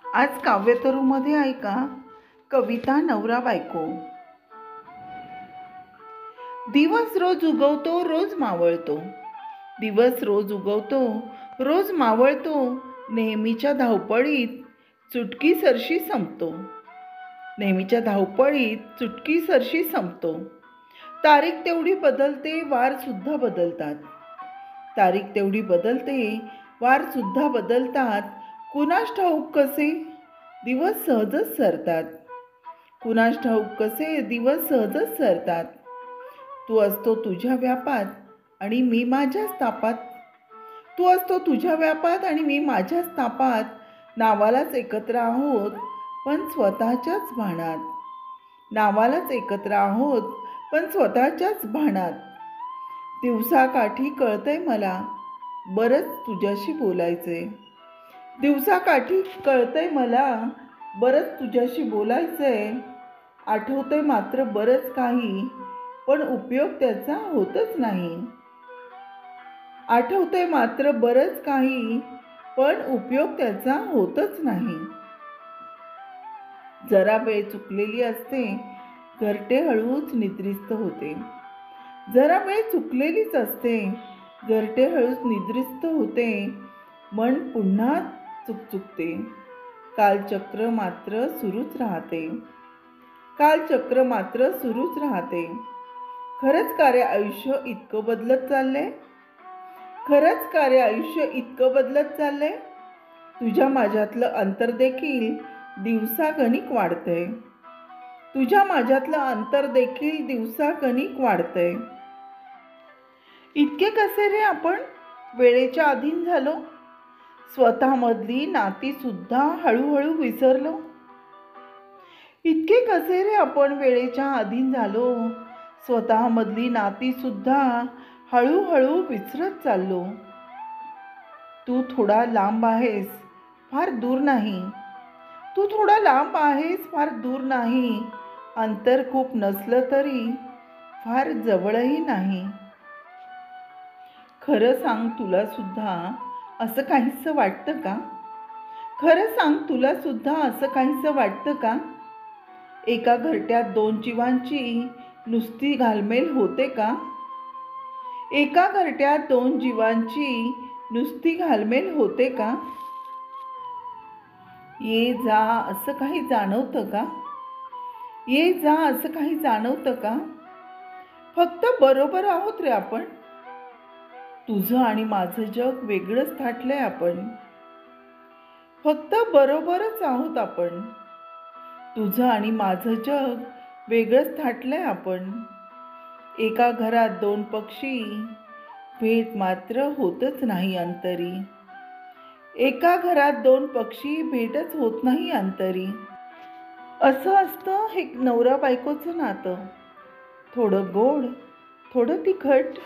आज काव्यतरूमध्ये ऐका कविता नवरा बायको। दिवस रोज उगवतो रोज मावळतो, दिवस रोज उगवतो रोज मावळतो, नेहमीच्या धावपळीत चुटकी सरशी संपतो, नेहमीच्या धावपळीत चुटकी सरशी संपतो। तारीख तेवढी बदलते वार सुद्धा बदलतात, तारीख तेवढी बदलते वार सुद्धा बदलतात, कुणास ठाऊक कसे दिवस सहजच सरतात, कुणास ठाऊक कसे दिवस सहजच सरतात। तू असतो तुझ्या व्यापात आणि मी माझ्याच तापात, तू असतो तुझ्या व्यापात आणि मी माझ्याच तापात, नावालाच एकत्र आहोत पण स्वतःच्याच भानात, नावालाच एकत्र आहोत पण स्वतःच्याच भानात। दिवसाकाठी कळतंय मला बरंच तुझ्याशी बोलायचंय, दिवसाकाठी कळतंय मला बरंच तुझ्याशी बोलायचंय, आठवतंय मात्र बरंच काही पण उपयोग त्याचा होतच नाही, आठवतंय मात्र बरंच काही पण उपयोग त्याचा होतच नाही। जरा वेळ चुकलेली असते घरटे हळूच निद्रिस्त होते, जरा वेळ चुकलेलीच असते घरटे हळूच निद्रिस्त होते, मन पुन्हा चुकचुकते, कालचक्र मात्र सुरूच राहते, कालचक्र मात्र सुरूच राहते। खरंच का रे आयुष्य इतकं बदलत चाललंय, खरंच का रे आयुष्य इतकं बदलत चाललंय, तुझ्या माझ्यातलं अंतर देखील दिवसागणिक वाढतंय, तुझ्या माझ्यातलं अंतर देखील दिवसागणिक वाढतंय। इतके कसे रे आपण वेळेच्या अधीन झालो, स्वतःमधली नाती सुद्धा हळूहळू विसरलो, इतके कसे रे आपण वेळेच्या अधीन झालो, स्वतःमधली नाती सुद्धा हळूहळू विसरत चाललो। तू थोडा लांब आहेस फार दूर नाही, तू थोडा लांब आहेस फार दूर नाही, अंतर खूप नसलं तरी फार जवळही नाही। खरं सांग तुला सुद्धा असं काहीसं वाटतं का, खरं सांग तुला सुद्धा असं काहीसं वाटतं का, एका घरट्यात दोन जीवांची नुसती घालमेल होते का, एका घरट्यात दोन जीवांची नुसती घालमेल होते का। ये जा असं काही जाणवतं का, ये जा असं काही जाणवतं का, फक्त बरोबर आहोत रे आपण, तुझं आणि माझं जग वेगळंच थाटलंय आपण, फक्त बरोबरच आहोत आपण, तुझं आणि माझं जग वेगळंच थाटलंय आपण। एका घरात दोन पक्षी भेट मात्र होतच नाही अंतरी, एका घरात दोन पक्षी भेटच होत नाही अंतरी। असं असतं हे नवरा बायकोचं नातं, थोडं गोड थोडं तिखट,